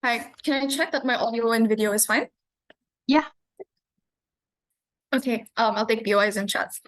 Hi, can I check that my audio and video is fine? Yeah. Okay, I'll take POIs and chats.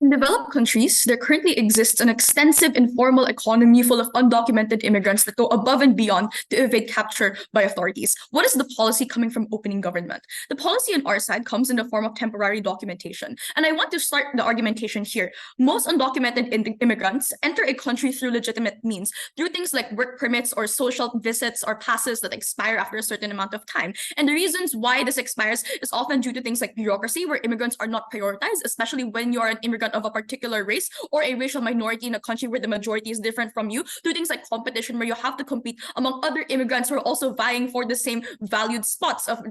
In developed countries, there currently exists an extensive informal economy full of undocumented immigrants that go above and beyond to evade capture by authorities. What is the policy coming from opening government? The policy on our side comes in the form of temporary documentation. And I want to start the argumentation here. Most undocumented immigrants enter a country through legitimate means, through things like work permits or social visits or passes that expire after a certain amount of time. And the reasons why this expires is often due to things like bureaucracy, where immigrants are not prioritized, especially when you're an immigrant of a particular race or a racial minority in a country where the majority is different from you, to things like competition, where you have to compete among other immigrants who are also vying for the same valued spots of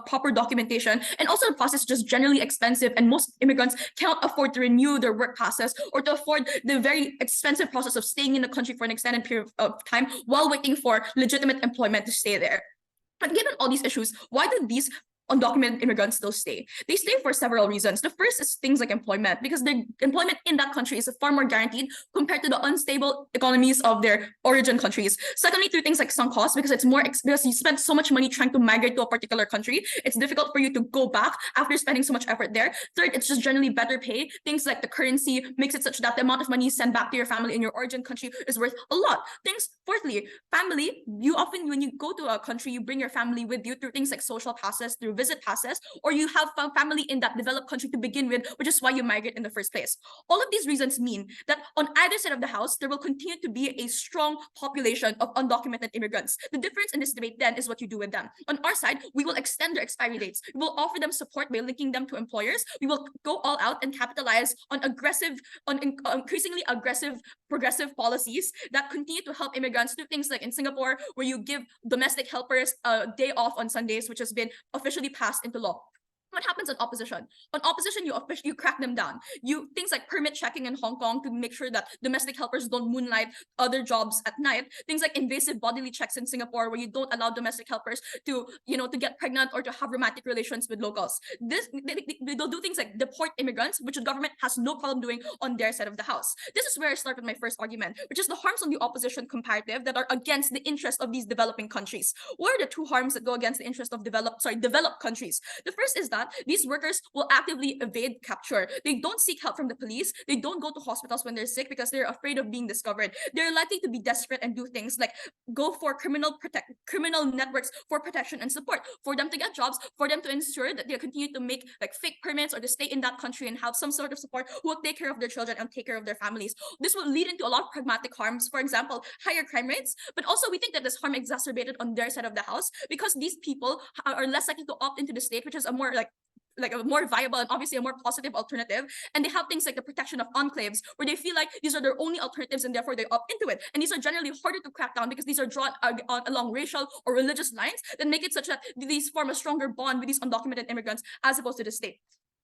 proper documentation. And also the process is just generally expensive, and most immigrants cannot afford to renew their work passes or to afford the very expensive process of staying in the country for an extended period of time while waiting for legitimate employment to stay there. But given all these issues, why do these undocumented immigrants still stay? They stay for several reasons. The first is things like employment, because their employment in that country is far more guaranteed compared to the unstable economies of their origin countries. Secondly, through things like sunk costs, because it's more because you spend so much money trying to migrate to a particular country, it's difficult for you to go back after spending so much effort there. Third, it's just generally better pay. Things like the currency makes it such that the amount of money you send back to your family in your origin country is worth a lot. Fourthly, family. You often, when you go to a country, you bring your family with you through things like social passes, through visit passes, or you have family in that developed country to begin with, which is why you migrate in the first place. All of these reasons mean that on either side of the house, there will continue to be a strong population of undocumented immigrants. The difference in this debate then is what you do with them. On our side, we will extend their expiry dates. We will offer them support by linking them to employers. We will go all out and capitalize on increasingly aggressive, progressive policies that continue to help immigrants do things like in Singapore, where you give domestic helpers a day off on Sundays, which has been officially passed into law. What happens on opposition? On opposition, you crack them down. Things like permit checking in Hong Kong to make sure that domestic helpers don't moonlight other jobs at night. Things like invasive bodily checks in Singapore, where you don't allow domestic helpers to get pregnant or to have romantic relations with locals. They'll do things like deport immigrants, which the government has no problem doing on their side of the house. This is where I start with my first argument, which is the harms on the opposition comparative that are against the interest of these developing countries. What are the two harms that go against the interest of developed countries? The first is that these workers will actively evade capture. They don't seek help from the police. They don't go to hospitals when they're sick because they're afraid of being discovered. They're likely to be desperate and do things like go for criminal networks for protection and support, for them to get jobs, for them to ensure that they continue to make like fake permits or to stay in that country and have some sort of support who will take care of their children and take care of their families. This will lead into a lot of pragmatic harms, for example, higher crime rates, but also we think that this harm exacerbated on their side of the house because these people are less likely to opt into the state, which is a more like a more viable and obviously a more positive alternative. And they have things like the protection of enclaves, where they feel like these are their only alternatives and therefore they opt into it. And these are generally harder to crack down because these are drawn along racial or religious lines that make it such that these form a stronger bond with these undocumented immigrants as opposed to the state.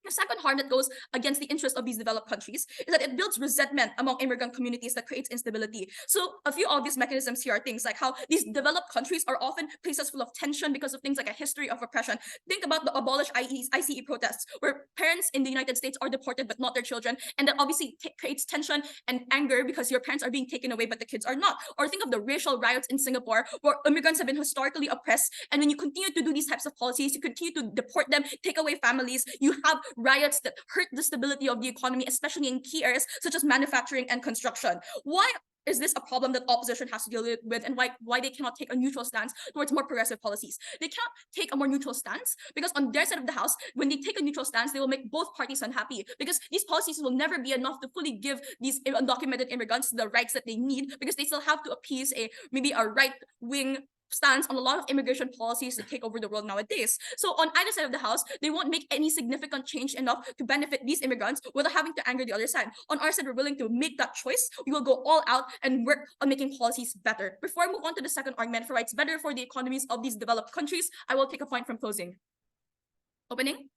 The second harm that goes against the interest of these developed countries is that it builds resentment among immigrant communities that creates instability. So a few obvious mechanisms here are things like how these developed countries are often places full of tension because of things like a history of oppression. Think about the abolish ICE protests, where parents in the United States are deported but not their children, and that obviously creates tension and anger because your parents are being taken away but the kids are not. Or think of the racial riots in Singapore, where immigrants have been historically oppressed, and when you continue to do these types of policies, you continue to deport them, take away families, you have riots that hurt the stability of the economy, especially in key areas such as manufacturing and construction. Why is this a problem that opposition has to deal with, and why they cannot take a neutral stance towards more progressive policies? They cannot take a more neutral stance because on their side of the house, when they take a neutral stance, they will make both parties unhappy because these policies will never be enough to fully give these undocumented immigrants the rights that they need, because they still have to appease maybe a right-wing stance on a lot of immigration policies that take over the world nowadays. So on either side of the house, they won't make any significant change enough to benefit these immigrants without having to anger the other side. On our side, we're willing to make that choice. We will go all out and work on making policies better. Before I move on to the second argument for why it's better for the economies of these developed countries, I will take a point from closing. Opening?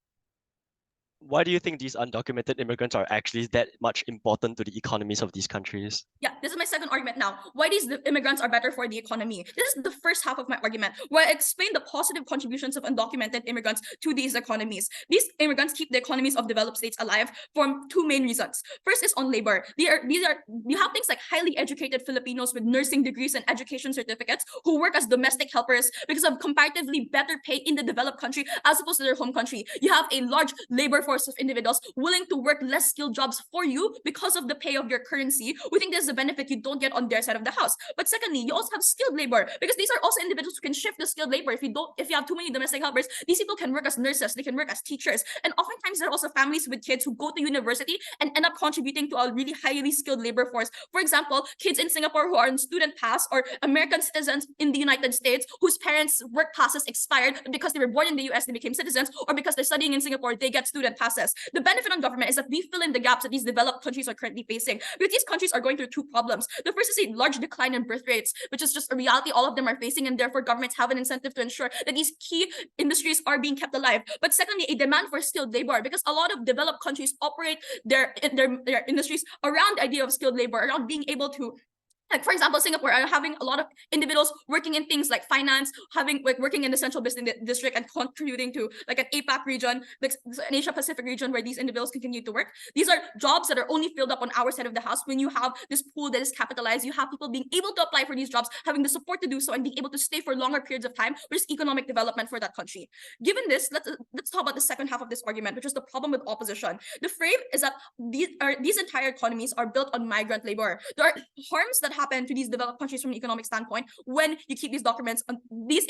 why do you think these undocumented immigrants are actually that much important to the economies of these countries? Yeah, this is my second argument now. Why these immigrants are better for the economy. This is the first half of my argument, where I explain the positive contributions of undocumented immigrants to these economies. These immigrants keep the economies of developed states alive for two main reasons. First is on labor. You have things like highly educated Filipinos with nursing degrees and education certificates who work as domestic helpers because of comparatively better pay in the developed country as opposed to their home country. You have a large labor force of individuals willing to work less skilled jobs for you because of the pay of your currency. We think this is a benefit you don't get on their side of the house. But secondly, you also have skilled labor because these are also individuals who can shift the skilled labor. If you have too many domestic helpers, these people can work as nurses, they can work as teachers, and oftentimes there are also families with kids who go to university and end up contributing to a really highly skilled labor force. For example, kids in Singapore who are on student pass, or American citizens in the United States whose parents' work passes expired because they were born in the US, they became citizens, or because they're studying in Singapore, they get student passes. The benefit on government is that we fill in the gaps that these developed countries are currently facing, because these countries are going through two problems. The first is a large decline in birth rates, which is just a reality all of them are facing, and therefore governments have an incentive to ensure that these key industries are being kept alive. But secondly, a demand for skilled labor, because a lot of developed countries operate their industries around the idea of skilled labor, around being able to, like, for example, Singapore are having a lot of individuals working in things like finance, working in the central business district and contributing to like an APAC region, like an Asia Pacific region where these individuals continue to work. These are jobs that are only filled up on our side of the house when you have this pool that is capitalized. You have people being able to apply for these jobs, having the support to do so, and being able to stay for longer periods of time, which is economic development for that country. Given this, let's talk about the second half of this argument, which is the problem with opposition. The frame is that these entire economies are built on migrant labor. There are harms that happen to these developed countries from an economic standpoint when you keep these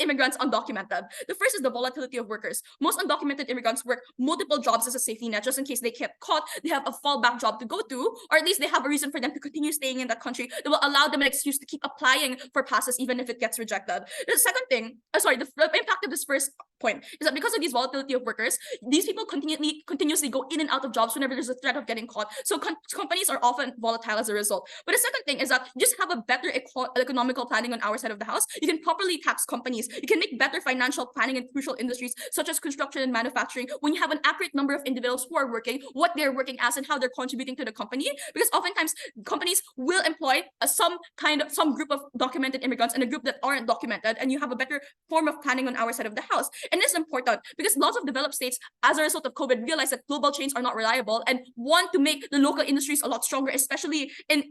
immigrants undocumented. The first is the volatility of workers. Most undocumented immigrants work multiple jobs as a safety net, just in case they get caught, they have a fallback job to go to, or at least they have a reason for them to continue staying in that country that will allow them an excuse to keep applying for passes even if it gets rejected. The second thing, the impact of this first point is that because of these volatility of workers, these people continuously go in and out of jobs whenever there's a threat of getting caught. So companies are often volatile as a result. But the second thing is that you just have a better economical planning on our side of the house. You can properly tax companies. You can make better financial planning in crucial industries such as construction and manufacturing when you have an accurate number of individuals who are working, what they're working as, and how they're contributing to the company. Because oftentimes companies will employ some group of documented immigrants and a group that aren't documented, and you have a better form of planning on our side of the house. And this is important because lots of developed states, as a result of COVID, realize that global chains are not reliable and want to make the local industries a lot stronger, especially in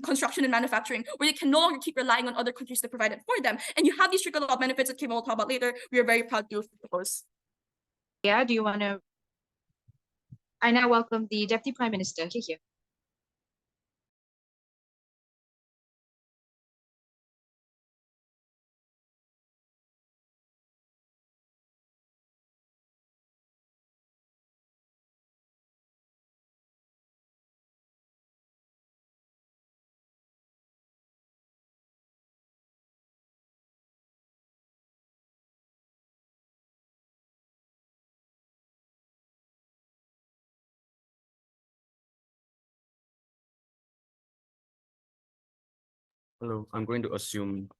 construction and manufacturing, where they can no longer keep relying on other countries to provide it for them. And you have these trickle-out benefits that Kim will talk about later. We are very proud to propose. Yeah, do you want to? I now welcome the Deputy Prime Minister. Here. Hello, I'm going to assume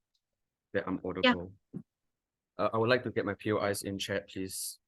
that I'm audible. Yeah. I would like to get my POIs in chat, please.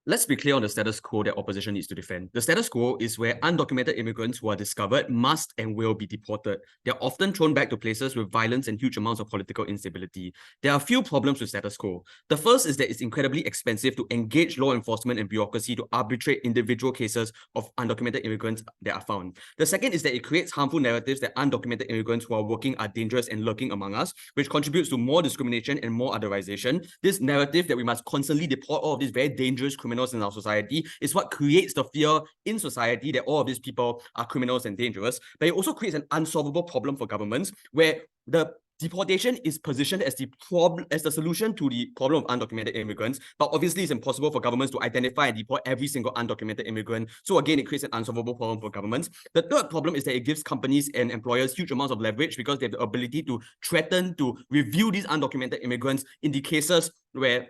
Let's be clear on the status quo that opposition needs to defend. The status quo is where undocumented immigrants who are discovered must and will be deported. They're often thrown back to places with violence and huge amounts of political instability. There are a few problems with status quo. The first is that it's incredibly expensive to engage law enforcement and bureaucracy to arbitrate individual cases of undocumented immigrants that are found. The second is that it creates harmful narratives that undocumented immigrants who are working are dangerous and lurking among us, which contributes to more discrimination and more otherization. This narrative that we must constantly deport all of these very dangerous criminals in our society is what creates the fear in society that all of these people are criminals and dangerous. But it also creates an unsolvable problem for governments where the deportation is positioned as the solution to the problem of undocumented immigrants, but obviously it's impossible for governments to identify and deport every single undocumented immigrant. So again, it creates an unsolvable problem for governments. The third problem is that it gives companies and employers huge amounts of leverage because they have the ability to threaten to review these undocumented immigrants in the cases where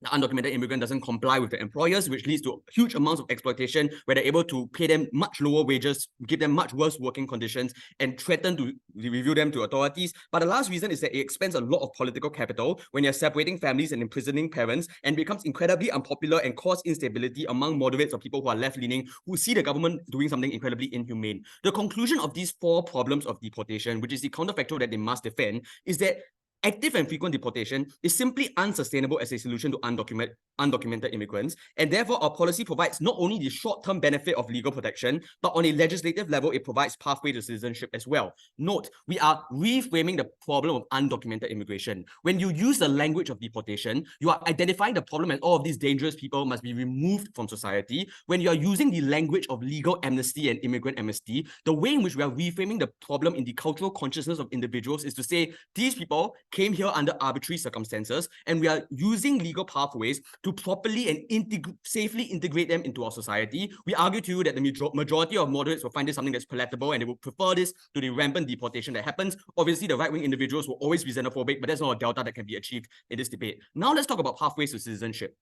the undocumented immigrant doesn't comply with the employers, which leads to huge amounts of exploitation where they're able to pay them much lower wages, give them much worse working conditions, and threaten to review them to authorities. But the last reason is that it expends a lot of political capital when you're separating families and imprisoning parents, and becomes incredibly unpopular and cause instability among moderates or people who are left-leaning, who see the government doing something incredibly inhumane. The conclusion of these 4 problems of deportation, which is the counterfactual that they must defend, is that active and frequent deportation is simply unsustainable as a solution to undocumented immigrants, and therefore our policy provides not only the short-term benefit of legal protection, but on a legislative level, it provides pathway to citizenship as well. Note, we are reframing the problem of undocumented immigration. When you use the language of deportation, you are identifying the problem as all of these dangerous people must be removed from society. When you are using the language of legal amnesty and immigrant amnesty, the way in which we are reframing the problem in the cultural consciousness of individuals is to say, these people came here under arbitrary circumstances, and we are using legal pathways to properly and safely integrate them into our society. We argue to you that the majority of moderates will find this something that's palatable, and they will prefer this to the rampant deportation that happens. Obviously, the right-wing individuals will always be xenophobic, but that's not a delta that can be achieved in this debate. Now let's talk about pathways to citizenship.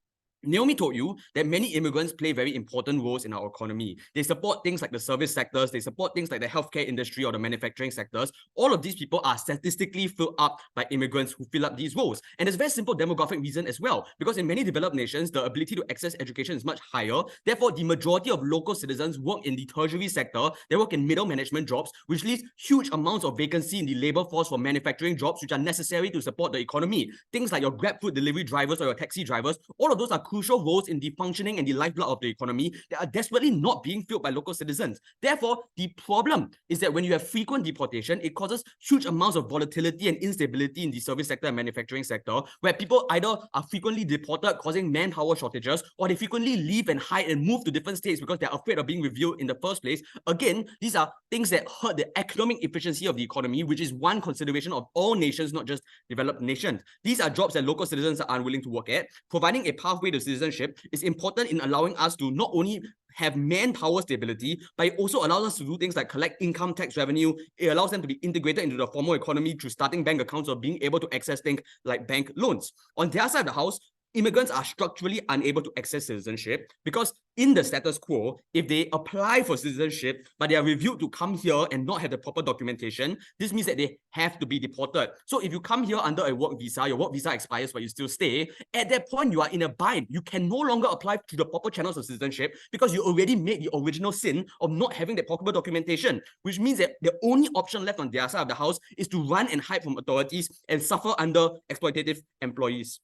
Naomi told you that many immigrants play very important roles in our economy. They support things like the service sectors, they support things like the healthcare industry or the manufacturing sectors. All of these people are statistically filled up by immigrants who fill up these roles. And there's a very simple demographic reason as well, because in many developed nations, the ability to access education is much higher. Therefore, the majority of local citizens work in the tertiary sector, they work in middle management jobs, which leaves huge amounts of vacancy in the labor force for manufacturing jobs, which are necessary to support the economy. Things like your Grab food delivery drivers or your taxi drivers, all of those are crucial roles in the functioning and the lifeblood of the economy that are desperately not being filled by local citizens. Therefore, the problem is that when you have frequent deportation, it causes huge amounts of volatility and instability in the service sector and manufacturing sector, where people either are frequently deported, causing manpower shortages, or they frequently leave and hide and move to different states because they're afraid of being reviewed in the first place. Again, these are things that hurt the economic efficiency of the economy, which is one consideration of all nations, not just developed nations. These are jobs that local citizens are unwilling to work at. Providing a pathway to citizenship is important in allowing us to not only have manpower stability, but it also allows us to do things like collect income tax revenue. It allows them to be integrated into the formal economy through starting bank accounts or being able to access things like bank loans. On their side of the house, immigrants are structurally unable to access citizenship because in the status quo, if they apply for citizenship, but they are reviewed to come here and not have the proper documentation, this means that they have to be deported. So if you come here under a work visa, your work visa expires, but you still stay, at that point, you are in a bind. You can no longer apply to the proper channels of citizenship because you already made the original sin of not having the proper documentation, which means that the only option left on their side of the house is to run and hide from authorities and suffer under exploitative employees.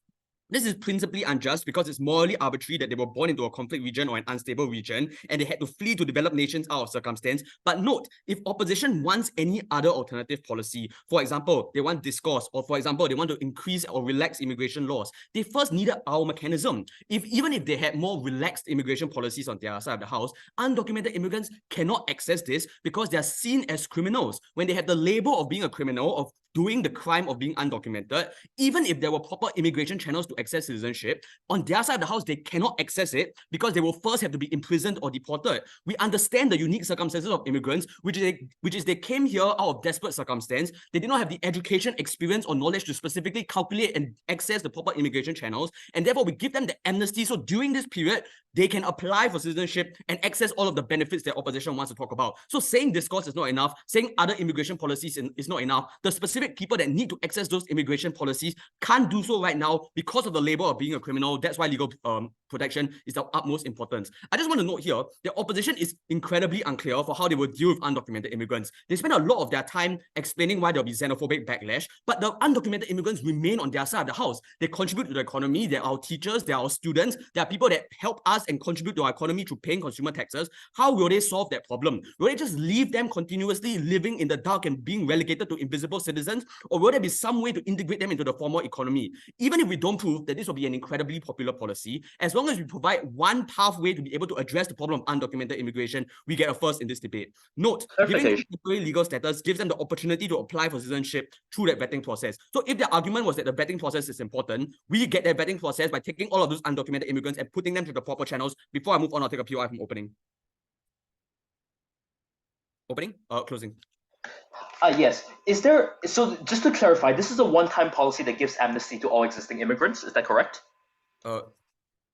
This is principally unjust because it's morally arbitrary that they were born into a conflict region or an unstable region and they had to flee to developed nations out of circumstance. But note, if opposition wants any other alternative policy, for example, they want discourse, or for example, they want to increase or relax immigration laws, they first needed our mechanism. Even if they had more relaxed immigration policies on their side of the house, undocumented immigrants cannot access this because they are seen as criminals. When they have the label of being a criminal, of doing the crime of being undocumented, even if there were proper immigration channels to access citizenship, on their side of the house, they cannot access it because they will first have to be imprisoned or deported. We understand the unique circumstances of immigrants, which is they came here out of desperate circumstance. They did not have the education, experience, or knowledge to specifically calculate and access the proper immigration channels, and therefore we give them the amnesty. So during this period, they can apply for citizenship and access all of the benefits that opposition wants to talk about. So saying discourse is not enough, saying other immigration policies is not enough. The specific people that need to access those immigration policies can't do so right now because of the label of being a criminal. That's why legal protection is of utmost importance. I just want to note here, the opposition is incredibly unclear for how they will deal with undocumented immigrants. They spend a lot of their time explaining why there'll be xenophobic backlash, but the undocumented immigrants remain on their side of the house. They contribute to the economy. They're our teachers, they're our students, there are people that help us and contribute to our economy through paying consumer taxes. How will they solve that problem? Will they just leave them continuously living in the dark and being relegated to invisible citizens? Or will there be some way to integrate them into the formal economy? Even if we don't prove that this will be an incredibly popular policy, as long as we provide one pathway to be able to address the problem of undocumented immigration, we get a first in this debate. Note, giving them temporary legal status gives them the opportunity to apply for citizenship through that vetting process. So if the argument was that the vetting process is important, we get that vetting process by taking all of those undocumented immigrants and putting them through the proper channels. Before I move on, I'll take a POI from opening. Closing. Yes. So just to clarify, this is a one-time policy that gives amnesty to all existing immigrants. Is that correct?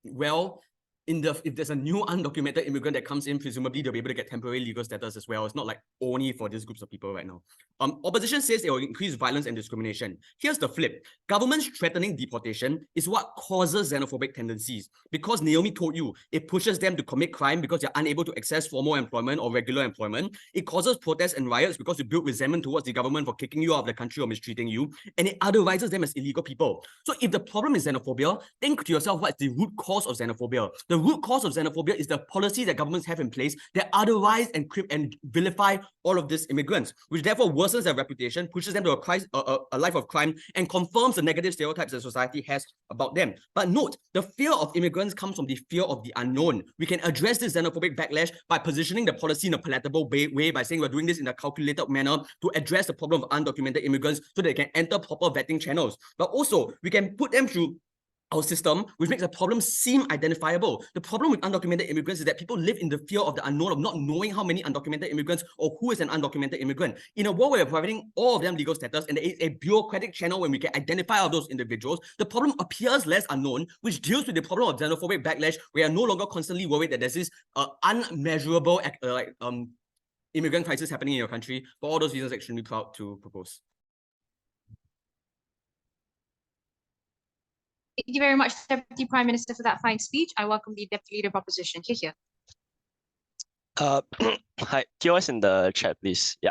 well, if there's a new undocumented immigrant that comes in, presumably they'll be able to get temporary legal status as well. It's not like only for these groups of people right now. Opposition says it will increase violence and discrimination. Here's the flip. Governments threatening deportation is what causes xenophobic tendencies. Because Naomi told you, it pushes them to commit crime because they're unable to access formal employment or regular employment. It causes protests and riots because you build resentment towards the government for kicking you out of the country or mistreating you. And it otherizes them as illegal people. So if the problem is xenophobia, think to yourself, what's the root cause of xenophobia? The root cause of xenophobia is the policies that governments have in place that otherize and vilify all of these immigrants, which therefore worsens their reputation, pushes them to a life of crime, and confirms the negative stereotypes that society has about them. But note, the fear of immigrants comes from the fear of the unknown. We can address this xenophobic backlash by positioning the policy in a palatable way by saying we're doing this in a calculated manner to address the problem of undocumented immigrants so they can enter proper vetting channels. But also, we can put them through our system, which makes the problem seem identifiable. The problem with undocumented immigrants is that people live in the fear of the unknown, of not knowing how many undocumented immigrants or who is an undocumented immigrant. In a world where we're providing all of them legal status and there is a bureaucratic channel when we can identify all those individuals, the problem appears less unknown, which deals with the problem of xenophobic backlash. We are no longer constantly worried that there's this unmeasurable immigrant crisis happening in your country. For all those reasons, I'm extremely proud to propose. Thank you very much, Deputy Prime Minister, for that fine speech. I welcome the Deputy Leader of Opposition. Here. Hi, QoS in the chat, please. Yeah.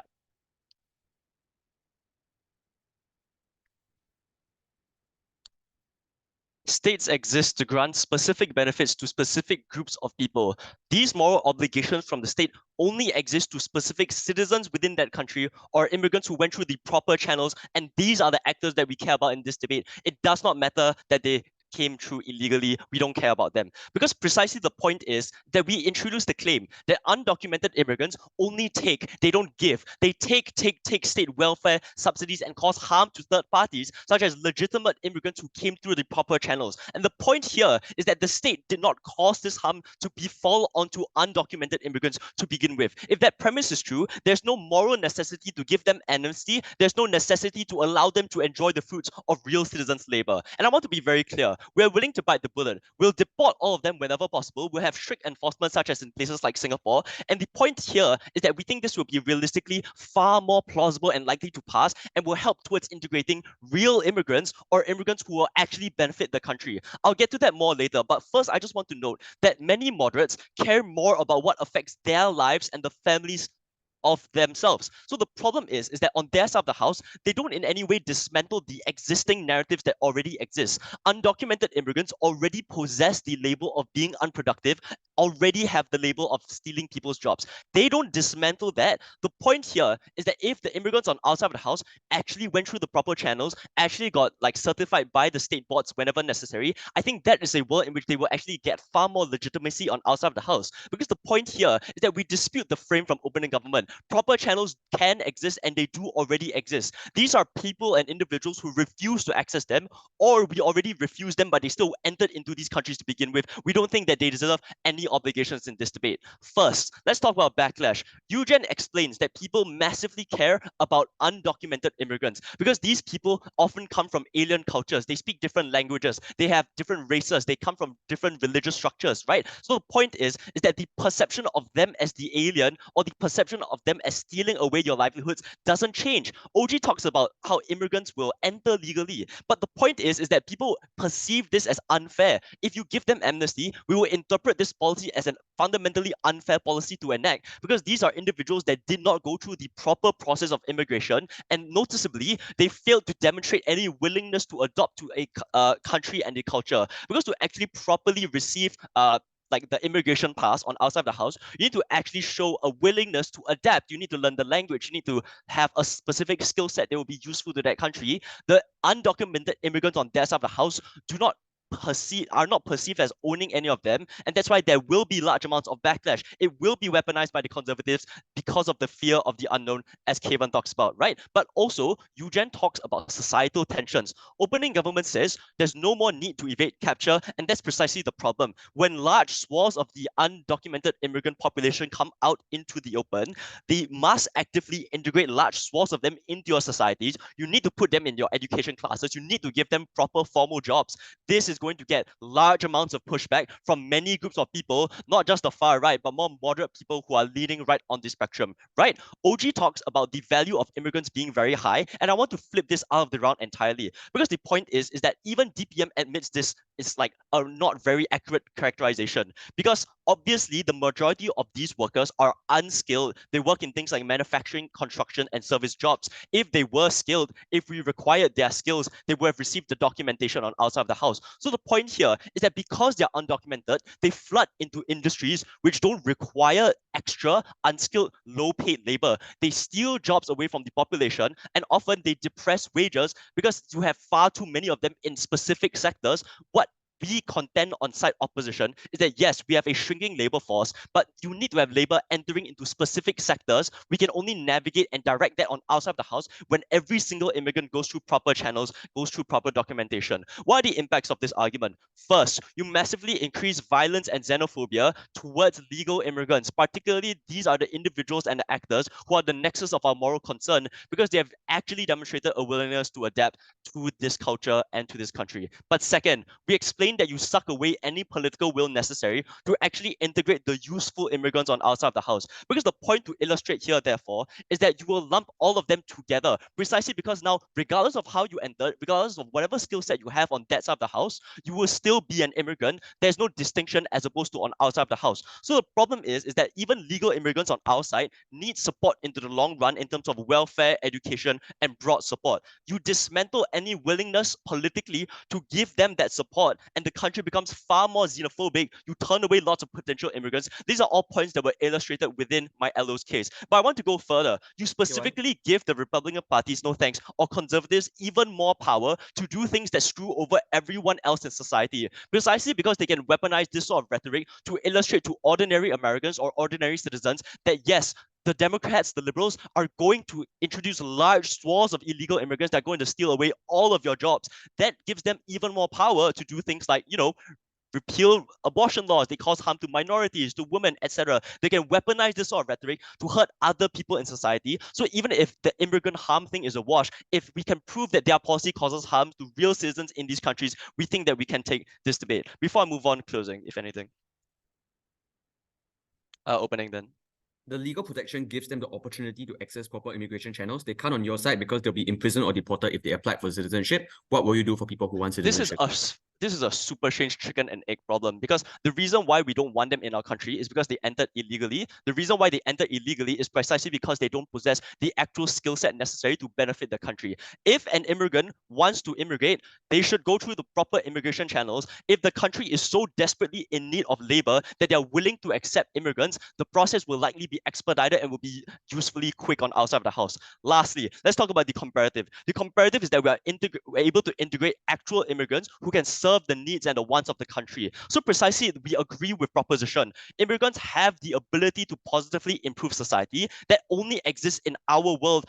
States exist to grant specific benefits to specific groups of people. These moral obligations from the state only exist to specific citizens within that country or immigrants who went through the proper channels, and these are the actors that we care about in this debate. It does not matter that they came through illegally. We don't care about them. Because precisely the point is that we introduce the claim that undocumented immigrants only take, they don't give. They take state welfare subsidies and cause harm to third parties, such as legitimate immigrants who came through the proper channels. And the point here is that the state did not cause this harm to befall onto undocumented immigrants to begin with. If that premise is true, there's no moral necessity to give them amnesty. There's no necessity to allow them to enjoy the fruits of real citizens' labor. And I want to be very clear. We're willing to bite the bullet. We'll deport all of them whenever possible. We'll have strict enforcement, such as in places like Singapore. And the point here is that we think this will be realistically far more plausible and likely to pass and will help towards integrating real immigrants or immigrants who will actually benefit the country. I'll get to that more later, but first I just want to note that many moderates care more about what affects their lives and the families of themselves. So the problem is that on their side of the house, they don't in any way dismantle the existing narratives that already exist. Undocumented immigrants already possess the label of being unproductive, already have the label of stealing people's jobs. They don't dismantle that. The point here is that if the immigrants on our side of the house actually went through the proper channels, actually got certified by the state boards whenever necessary, I think that is a world in which they will actually get far more legitimacy on our side of the house. Because the point here is that we dispute the frame from opening government. Proper channels can exist and they do already exist. These are people and individuals who refuse to access them, or we already refuse them, but they still entered into these countries to begin with. We don't think that they deserve any obligations in this debate. First, let's talk about backlash. Nguyen explains that people massively care about undocumented immigrants because these people often come from alien cultures. They speak different languages. They have different races. They come from different religious structures, right? So the point is that the perception of them as the alien or the perception of them as stealing away your livelihoods doesn't change. OG talks about how immigrants will enter legally, but the point is that people perceive this as unfair. If you give them amnesty, we will interpret this policy as a fundamentally unfair policy to enact because these are individuals that did not go through the proper process of immigration, and noticeably, they failed to demonstrate any willingness to adopt to a country and a culture. Because to actually properly receive the immigration pass on outside of the house, you need to actually show a willingness to adapt. You need to learn the language. You need to have a specific skill set that will be useful to that country. The undocumented immigrants on their side of the house are not perceived as owning any of them, and that's why there will be large amounts of backlash. It will be weaponized by the conservatives because of the fear of the unknown, as Cavan talks about, right? But also, Nguyen talks about societal tensions. Opening government says there's no more need to evade capture, and that's precisely the problem. When large swaths of the undocumented immigrant population come out into the open, they must actively integrate large swaths of them into your societies. You need to put them in your education classes. You need to give them proper formal jobs. This is is going to get large amounts of pushback from many groups of people, not just the far right, but more moderate people who are leaning right on the spectrum, right? OG talks about the value of immigrants being very high, and I want to flip this out of the round entirely, because the point is that even DPM admits this is like a not very accurate characterization, because obviously the majority of these workers are unskilled. They work in things like manufacturing, construction, and service jobs. If they were skilled, if we required their skills, they would have received the documentation on outside of the house. So the point here is that because they're undocumented, they flood into industries which don't require extra unskilled, low-paid labor. They steal jobs away from the population, and often they depress wages because you have far too many of them in specific sectors. What we contend on side opposition is that yes, we have a shrinking labor force, but you need to have labor entering into specific sectors. We can only navigate and direct that on outside of the house when every single immigrant goes through proper channels, goes through proper documentation. What are the impacts of this argument? First, you massively increase violence and xenophobia towards legal immigrants. Particularly, these are the individuals and the actors who are the nexus of our moral concern, because they have actually demonstrated a willingness to adapt to this culture and to this country. But second, we explain that you suck away any political will necessary to actually integrate the useful immigrants on outside of the house. Because the point to illustrate here, therefore, is that you will lump all of them together, precisely because now, regardless of how you entered, regardless of whatever skill set you have on that side of the house, you will still be an immigrant. There's no distinction as opposed to on outside of the house. So the problem is that even legal immigrants on our side need support into the long run in terms of welfare, education, and broad support. You dismantle any willingness politically to give them that support, and the country becomes far more xenophobic. You turn away lots of potential immigrants. These are all points that were illustrated within my LO's case. But I want to go further. You specifically give the Republican parties, no thanks, or conservatives even more power to do things that screw over everyone else in society, precisely because they can weaponize this sort of rhetoric to illustrate to ordinary Americans or ordinary citizens that yes, the Democrats, the liberals, are going to introduce large swaths of illegal immigrants that are going to steal away all of your jobs. That gives them even more power to do things like, repeal abortion laws. They cause harm to minorities, to women, etc. They can weaponize this sort of rhetoric to hurt other people in society. So even if the immigrant harm thing is a wash, if we can prove that their policy causes harm to real citizens in these countries, we think that we can take this debate. Before I move on, closing, if anything. Opening then. The legal protection gives them the opportunity to access proper immigration channels. They can't on your side because they'll be imprisoned or deported if they apply for citizenship. What will you do for people who want citizenship? This is a super strange chicken and egg problem, because the reason why we don't want them in our country is because they entered illegally. The reason why they entered illegally is precisely because they don't possess the actual skill set necessary to benefit the country. If an immigrant wants to immigrate, they should go through the proper immigration channels. If the country is so desperately in need of labor that they are willing to accept immigrants, the process will likely be expedited and will be usefully quick on outside of the house. Lastly, let's talk about the comparative. The comparative is that we're able to integrate actual immigrants who can serve the needs and the wants of the country. So precisely, we agree with proposition. Immigrants have the ability to positively improve society that only exists in our world,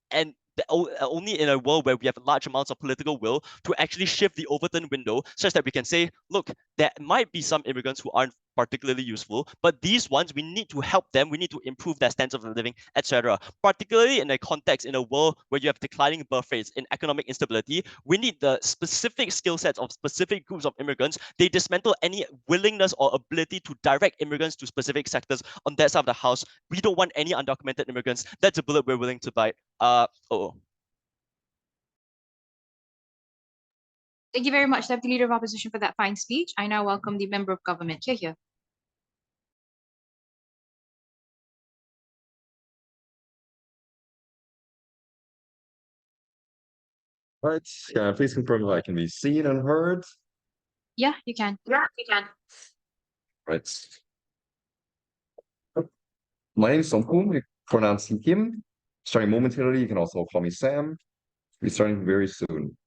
and only in a world where we have large amounts of political will to actually shift the Overton window such that we can say, look, there might be some immigrants who aren't particularly useful, but these ones, we need to help them, we need to improve their standards of living, etc. Particularly in a context, in a world where you have declining birth rates, in economic instability, we need the specific skill sets of specific groups of immigrants. They dismantle any willingness or ability to direct immigrants to specific sectors on that side of the house. We don't want any undocumented immigrants. That's a bullet we're willing to bite. Thank you very much, Deputy Leader of Opposition, for that fine speech. I now welcome the Member of Government. Here. All right, can I please confirm that I can be seen and heard? Yeah, you can. Right. My name is Sompoom, you pronounce Kim. Starting momentarily, you can also call me Sam. We'll be starting very soon.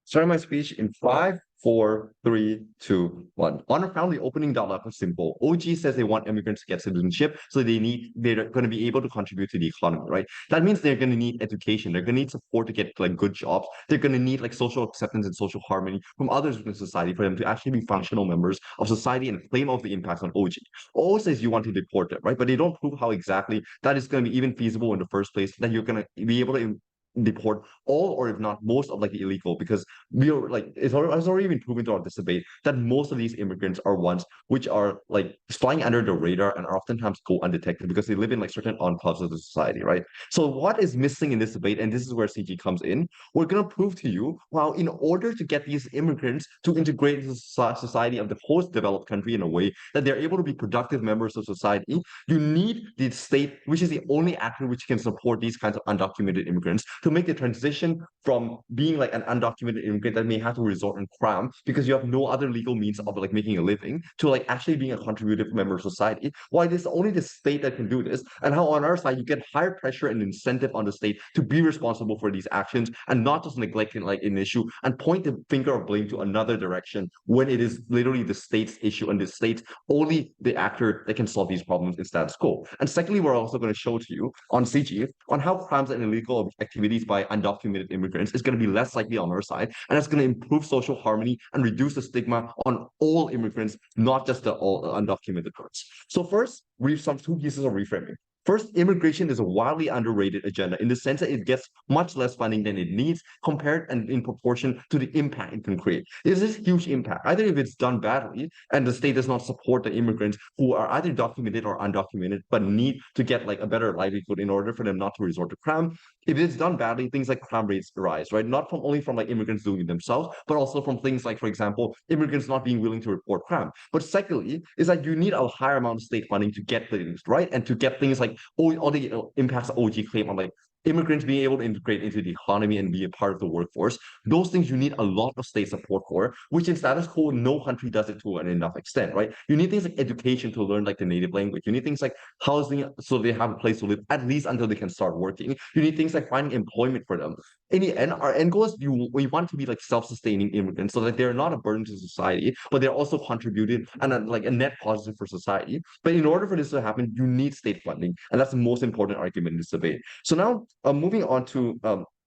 Starting my speech in 5, 4, 3, 2, 1. On a family opening dialogue is simple. OG says they want immigrants to get citizenship, so they're going to be able to contribute to the economy, right? That means they're going to need education. They're going to need support to get like good jobs. They're going to need like social acceptance and social harmony from others within society for them to actually be functional members of society and claim of the impacts on OG. OO says you want to deport them, right? But they don't prove how exactly that is going to be even feasible in the first place, that you're going to be able to deport all or if not most of like the illegal, because we are like it's already been proven throughout this debate that most of these immigrants are ones which are like flying under the radar and are oftentimes go undetected because they live in like certain enclaves of the society, right? So what is missing in this debate, and this is where CG comes in, we're going to prove to you how in order to get these immigrants to integrate into society of the post-developed country in a way that they're able to be productive members of society, you need the state, which is the only actor which can support these kinds of undocumented immigrants, to make the transition from being like an undocumented immigrant that may have to resort in crime because you have no other legal means of like making a living, to like actually being a contributive member of society. Why it is only the state that can do this, and how on our side you get higher pressure and incentive on the state to be responsible for these actions and not just neglecting like an issue and point the finger of blame to another direction when it is literally the state's issue and the state's only the actor that can solve these problems in status quo. And secondly, we're also going to show to you on CG on how crimes and illegal activities by undocumented immigrants is going to be less likely on our side, and it's going to improve social harmony and reduce the stigma on all immigrants, not just the all undocumented ones. So first, we have some two pieces of reframing. First, immigration is a wildly underrated agenda in the sense that it gets much less funding than it needs compared and in proportion to the impact it can create. There's this huge impact, either if it's done badly and the state does not support the immigrants who are either documented or undocumented, but need to get like a better livelihood in order for them not to resort to crime. If it's done badly, things like crime rates rise, right? Not from only from like immigrants doing it themselves, but also from things like, for example, immigrants not being willing to report crime. But secondly, is that you need a higher amount of state funding to get things right and to get things like all the impacts that OG claim on like immigrants being able to integrate into the economy and be a part of the workforce. Those things you need a lot of state support for, which in status quo, no country does it to an enough extent, right? You need things like education to learn like the native language. You need things like housing so they have a place to live, at least until they can start working. You need things like finding employment for them. In the end, our end goal is we want to be like self-sustaining immigrants so that they're not a burden to society, but they're also contributing and like a net positive for society. But in order for this to happen, you need state funding. And that's the most important argument in this debate. So now moving on to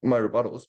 my rebuttals.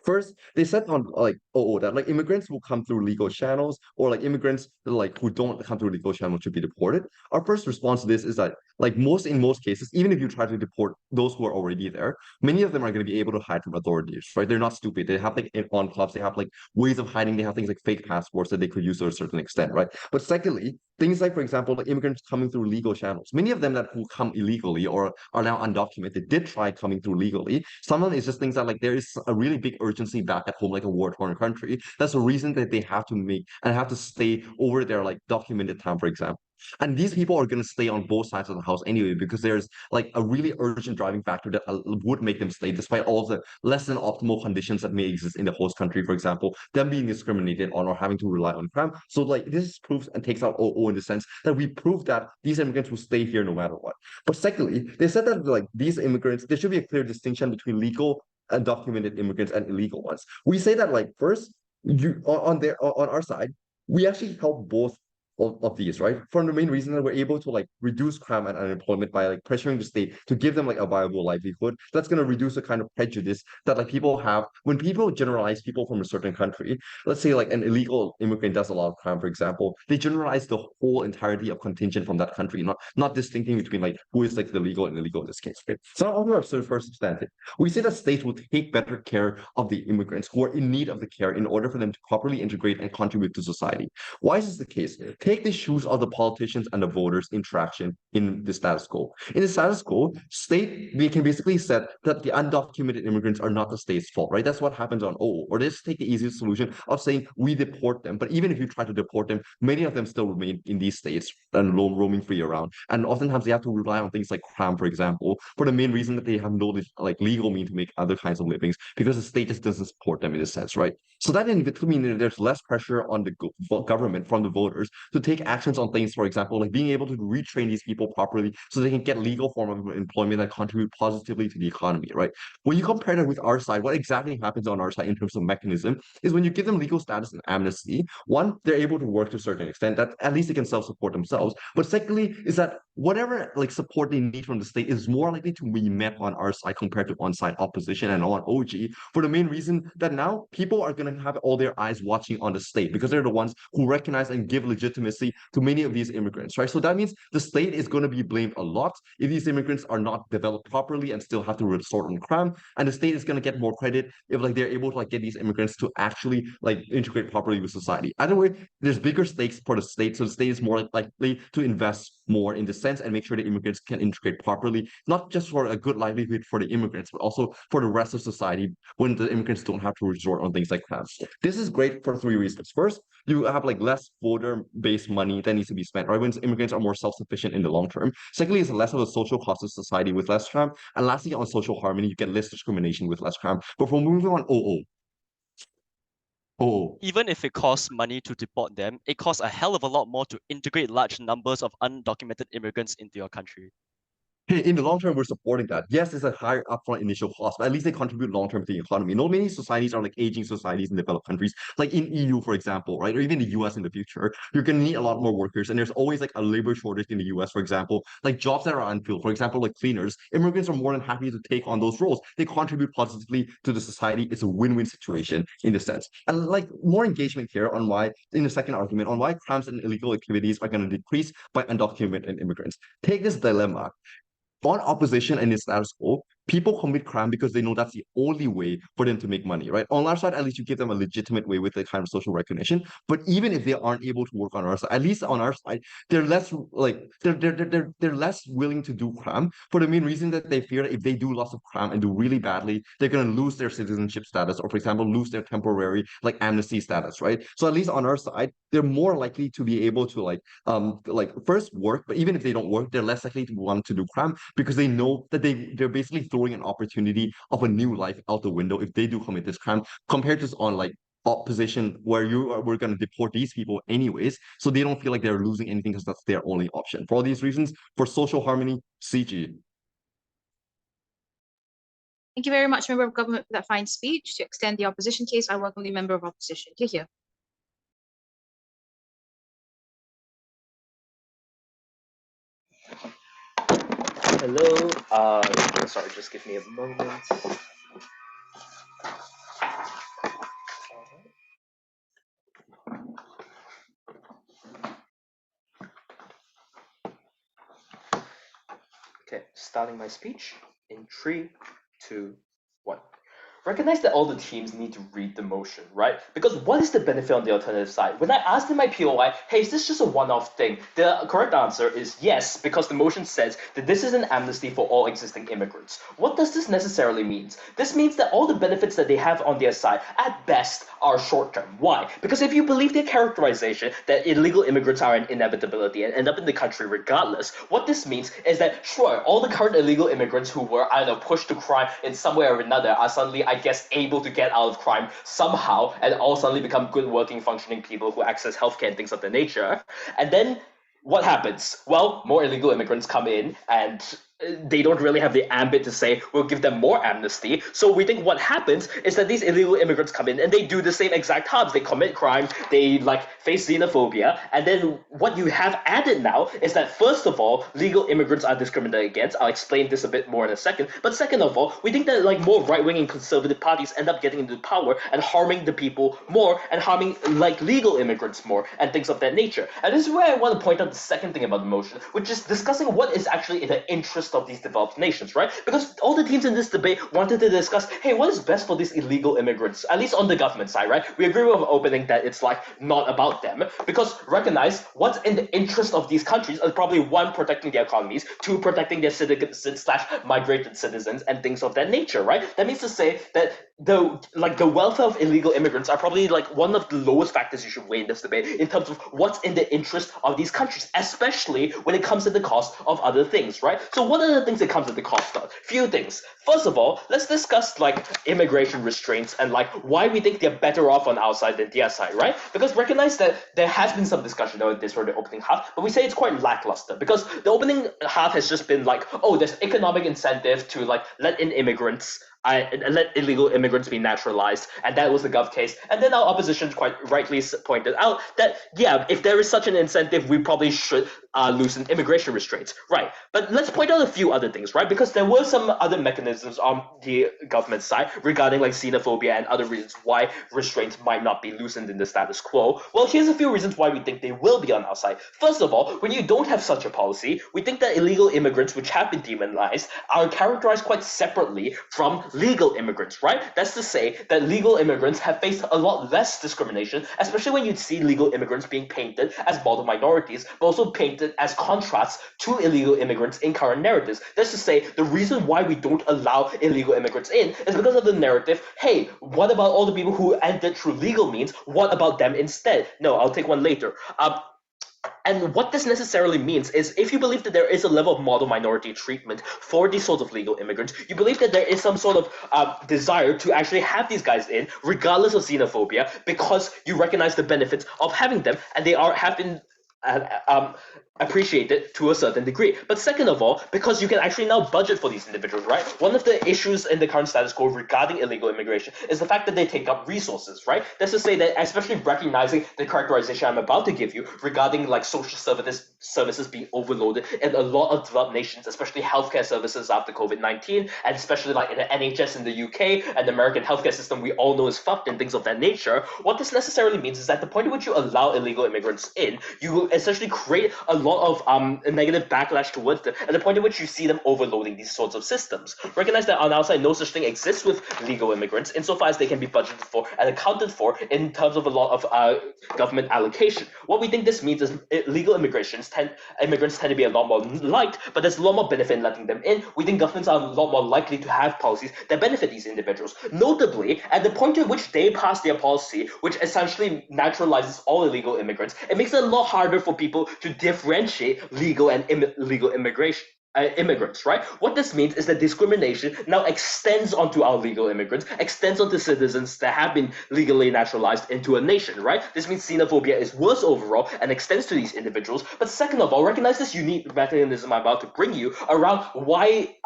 First, they said on like that like immigrants will come through legal channels, or like immigrants like who don't come through legal channels should be deported. Our first response to this is that like in most cases, even if you try to deport those who are already there, many of them are going to be able to hide from authorities, right? They're not stupid. They have like enclaves, they have like ways of hiding, they have things like fake passports that they could use to a certain extent, right? But secondly, things like, for example, like immigrants coming through legal channels. Many of them that who come illegally or are now undocumented did try coming through legally. Some of them is just things that like there is a really big urgency back at home, like a war-torn country. That's the reason that they have to make and have to stay over their like documented time, for example. And these people are going to stay on both sides of the house anyway, because there's like a really urgent driving factor that would make them stay, despite all the less than optimal conditions that may exist in the host country, for example, them being discriminated on or having to rely on crime. So like this proves and takes out OO in the sense that we prove that these immigrants will stay here no matter what. But secondly, they said that like these immigrants, there should be a clear distinction between legal and documented immigrants and illegal ones. We say that like first, on our side, we actually help both of these, right? For the main reason that we're able to like reduce crime and unemployment by like pressuring the state to give them like a viable livelihood. That's going to reduce the kind of prejudice that like people have when people generalize people from a certain country. Let's say like an illegal immigrant does a lot of crime, for example, they generalize the whole entirety of contingent from that country, not distincting between like who is like the legal and illegal in this case. Okay? So on our first substantive, we say that states will take better care of the immigrants who are in need of the care in order for them to properly integrate and contribute to society. Why is this the case? Take the shoes of the politicians and the voters' interaction in the status quo. In the status quo, we can basically say that the undocumented immigrants are not the state's fault, right? That's what happens on OO. Or let's take the easiest solution of saying we deport them. But even if you try to deport them, many of them still remain in these states and roaming free around. And oftentimes they have to rely on things like crime, for example, for the main reason that they have no like legal means to make other kinds of livings because the state just doesn't support them in a sense, right? So that in between, there's less pressure on the government from the voters to to take actions on things, for example, like being able to retrain these people properly so they can get legal form of employment that contribute positively to the economy, right? When you compare that with our side, what exactly happens on our side in terms of mechanism is when you give them legal status and amnesty, one, they're able to work to a certain extent that at least they can self-support themselves. But secondly, is that whatever like support they need from the state is more likely to be met on our side compared to on-side opposition and on OG, for the main reason that now people are going to have all their eyes watching on the state because they're the ones who recognize and give legitimacy to many of these immigrants, right? So that means the state is going to be blamed a lot if these immigrants are not developed properly and still have to resort on crime, and the state is going to get more credit if like they're able to like get these immigrants to actually like integrate properly with society. Either way, there's bigger stakes for the state, so the state is more likely to invest more in the sense and make sure the immigrants can integrate properly, not just for a good livelihood for the immigrants, but also for the rest of society when the immigrants don't have to resort on things like crimes. This is great for three reasons. First, you have like less voter-based money that needs to be spent, right? When immigrants are more self-sufficient in the long term. Secondly, it's less of a social cost to society with less crime. And lastly, on social harmony, you get less discrimination with less crime. But for moving on, Even if it costs money to deport them, it costs a hell of a lot more to integrate large numbers of undocumented immigrants into your country. Hey, in the long term, we're supporting that. Yes, it's a higher upfront initial cost, but at least they contribute long term to the economy. Not many societies are like aging societies in developed countries, like in EU, for example, right? Or even the US in the future. You're going to need a lot more workers, and there's always like a labor shortage in the US, for example, like jobs that are unfilled, for example, like cleaners. Immigrants are more than happy to take on those roles. They contribute positively to the society. It's a win-win situation in the sense. And like more engagement here on why, in the second argument, on why crimes and illegal activities are going to decrease by undocumented immigrants. Take this dilemma. On opposition and the status quo, people commit crime because they know that's the only way for them to make money, right? On our side, at least you give them a legitimate way with the kind of social recognition. But even if they aren't able to work on our side, at least on our side, they're less like they're less willing to do crime for the main reason that they fear that if they do lots of crime and do really badly, they're gonna lose their citizenship status or, for example, lose their temporary like amnesty status, right? So at least on our side, they're more likely to be able to like first work, but even if they don't work, they're less likely to want to do crime because they know that they're basically throwing an opportunity of a new life out the window if they do commit this crime compared to on like opposition where we're going to deport these people anyways, so they don't feel like they're losing anything because that's their only option. For all these reasons, for social harmony, CG. Thank you very much, Member of Government, for that fine speech. To extend the opposition case, I welcome the Member of Opposition. Here. Hello. Sorry, just give me a moment. Okay, starting my speech in 3, 2, 1. Recognize that all the teams need to read the motion, right? Because what is the benefit on the alternative side? When I asked in my POI, hey, is this just a one-off thing? The correct answer is yes, because the motion says that this is an amnesty for all existing immigrants. What does this necessarily mean? This means that all the benefits that they have on their side, at best, are short-term. Why? Because if you believe their characterization that illegal immigrants are an inevitability and end up in the country regardless, what this means is that, sure, all the current illegal immigrants who were, I don't know, pushed to crime in some way or another are suddenly, I guess, able to get out of crime somehow and all suddenly become good working functioning people who access healthcare and things of the nature. And then what happens? Well, more illegal immigrants come in and they don't really have the ambit to say we'll give them more amnesty. So we think what happens is that these illegal immigrants come in and they do the same exact harms. They commit crime, they like face xenophobia, and then what you have added now is that first of all, legal immigrants are discriminated against. I'll explain this a bit more in a second. But second of all, we think that like more right-wing and conservative parties end up getting into power and harming the people more and harming like legal immigrants more and things of that nature. And this is where I want to point out the second thing about the motion, which is discussing what is actually in the interest of these developed nations, right? Because all the teams in this debate wanted to discuss, hey, what is best for these illegal immigrants, at least on the government side, right? We agree with opening that it's like not about them, because recognize what's in the interest of these countries is probably one, protecting their economies, two, protecting their citizens / migrated citizens and things of that nature, right? That means to say that the welfare of illegal immigrants are probably like one of the lowest factors you should weigh in this debate in terms of what's in the interest of these countries, especially when it comes to the cost of other things, right? So what are the things that comes at the cost of? Few things. First of all, let's discuss like immigration restraints and like why we think they're better off on our side than their side, right? Because recognize that there has been some discussion on this for the opening half, but we say it's quite lackluster because the opening half has just been like, oh, there's economic incentive to like let in immigrants, let illegal immigrants be naturalized, and that was the Gov case. And then our opposition quite rightly pointed out that, yeah, if there is such an incentive, we probably should loosen immigration restraints, right? But let's point out a few other things, right? Because there were some other mechanisms on the government side regarding like xenophobia and other reasons why restraints might not be loosened in the status quo. Well, here's a few reasons why we think they will be on our side. First of all, when you don't have such a policy, we think that illegal immigrants, which have been demonized, are characterized quite separately from legal immigrants, right? That's to say that legal immigrants have faced a lot less discrimination, especially when you see legal immigrants being painted as model minorities, but also painted as contrasts to illegal immigrants in current narratives. That's to say, the reason why we don't allow illegal immigrants in is because of the narrative, hey, what about all the people who entered through legal means? What about them instead? No, I'll take one later. And what this necessarily means is if you believe that there is a level of model minority treatment for these sorts of legal immigrants, you believe that there is some sort of desire to actually have these guys in, regardless of xenophobia, because you recognize the benefits of having them, and they have been appreciated to a certain degree. But second of all, because you can actually now budget for these individuals, right? One of the issues in the current status quo regarding illegal immigration is the fact that they take up resources, right? That's to say that, especially recognizing the characterization I'm about to give you regarding like social services being overloaded in a lot of developed nations, especially healthcare services after COVID-19, and especially like in the NHS in the UK and the American healthcare system we all know is fucked and things of that nature. What this necessarily means is that the point at which you allow illegal immigrants in, you will essentially create a lot of negative backlash towards them at the point at which you see them overloading these sorts of systems. Recognize that on our side, no such thing exists with legal immigrants insofar as they can be budgeted for and accounted for in terms of a lot of government allocation. What we think this means is legal immigrants tend to be a lot more liked, but there's a lot more benefit in letting them in. We think governments are a lot more likely to have policies that benefit these individuals. Notably, at the point at which they pass their policy, which essentially naturalizes all illegal immigrants, it makes it a lot harder for people to differentiate legal and illegal immigrants, right? What this means is that discrimination now extends onto our legal immigrants, extends onto citizens that have been legally naturalized into a nation, right? This means xenophobia is worse overall and extends to these individuals. But second of all, recognize this unique mechanism I'm about to bring you around why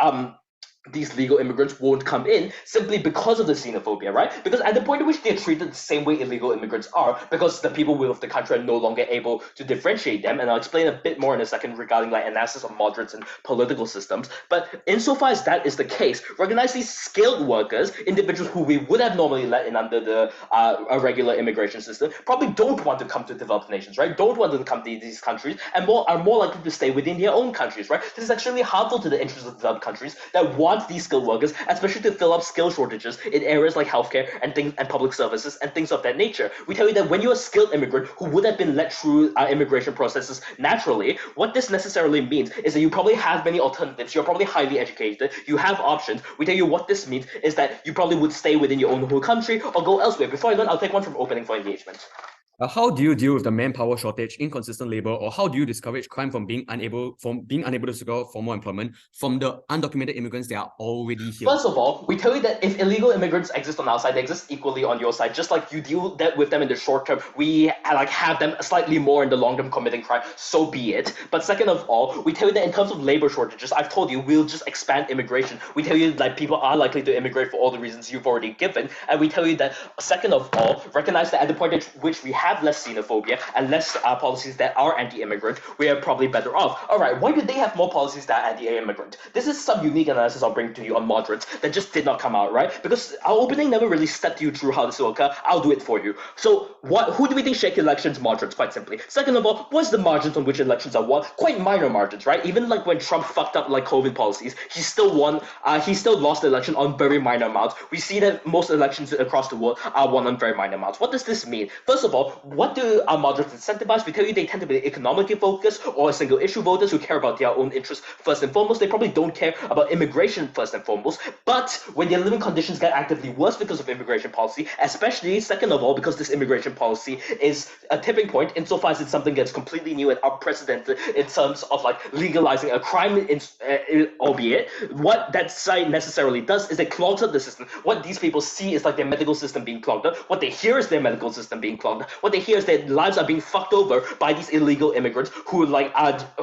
these legal immigrants won't come in simply because of the xenophobia, right? Because at the point at which they're treated the same way illegal immigrants are, because the people of the country are no longer able to differentiate them, and I'll explain a bit more in a second regarding like analysis of moderates and political systems, but insofar as that is the case, recognize these skilled workers, individuals who we would have normally let in under the a regular immigration system, probably don't want to come to developed nations, right? Don't want to come to these countries, and are more likely to stay within their own countries, right? This is actually harmful to the interests of developed countries that want these skilled workers, especially to fill up skill shortages in areas like healthcare and public services and things of that nature. We tell you that when you're a skilled immigrant who would have been let through immigration processes naturally, what this necessarily means is that you probably have many alternatives. You're probably highly educated. You have options. We tell you what this means is that you probably would stay within your own whole country or go elsewhere. Before I learn, I'll take one from opening for engagement. How do you deal with the manpower shortage, inconsistent labor, or how do you discourage crime from being unable to secure formal employment from the undocumented immigrants that are already here? First of all, we tell you that if illegal immigrants exist on our side, they exist equally on your side. Just like you deal with them in the short term, we have them slightly more in the long term committing crime. So be it. But second of all, we tell you that in terms of labor shortages, I've told you we'll just expand immigration. We tell you that people are likely to immigrate for all the reasons you've already given, and we tell you that second of all, recognize that at the point at which we have less xenophobia and less policies that are anti-immigrant, we are probably better off. All right, why do they have more policies that are anti-immigrant? This is some unique analysis I'll bring to you on moderates that just did not come out, right? Because our opening never really stepped you through how this will occur. I'll do it for you. So who do we think shake elections? Moderates, quite simply. Second of all, what's the margins on which elections are won? Quite minor margins, right? Even like when Trump fucked up like COVID policies, he still won. He still lost the election on very minor amounts. We see that most elections across the world are won on very minor amounts. What does this mean? First of all, what do our moderates incentivize? We tell you they tend to be economically focused or single issue voters who care about their own interests first and foremost. They probably don't care about immigration first and foremost. But when their living conditions get actively worse because of immigration policy, especially second of all, because this immigration policy is a tipping point insofar as it's something that's completely new and unprecedented in terms of like legalizing a crime, albeit what that site necessarily does is it clogs up the system. What these people see is like their medical system being clogged up. What they hear is their medical system being clogged up. What they hear is their lives are being fucked over by these illegal immigrants who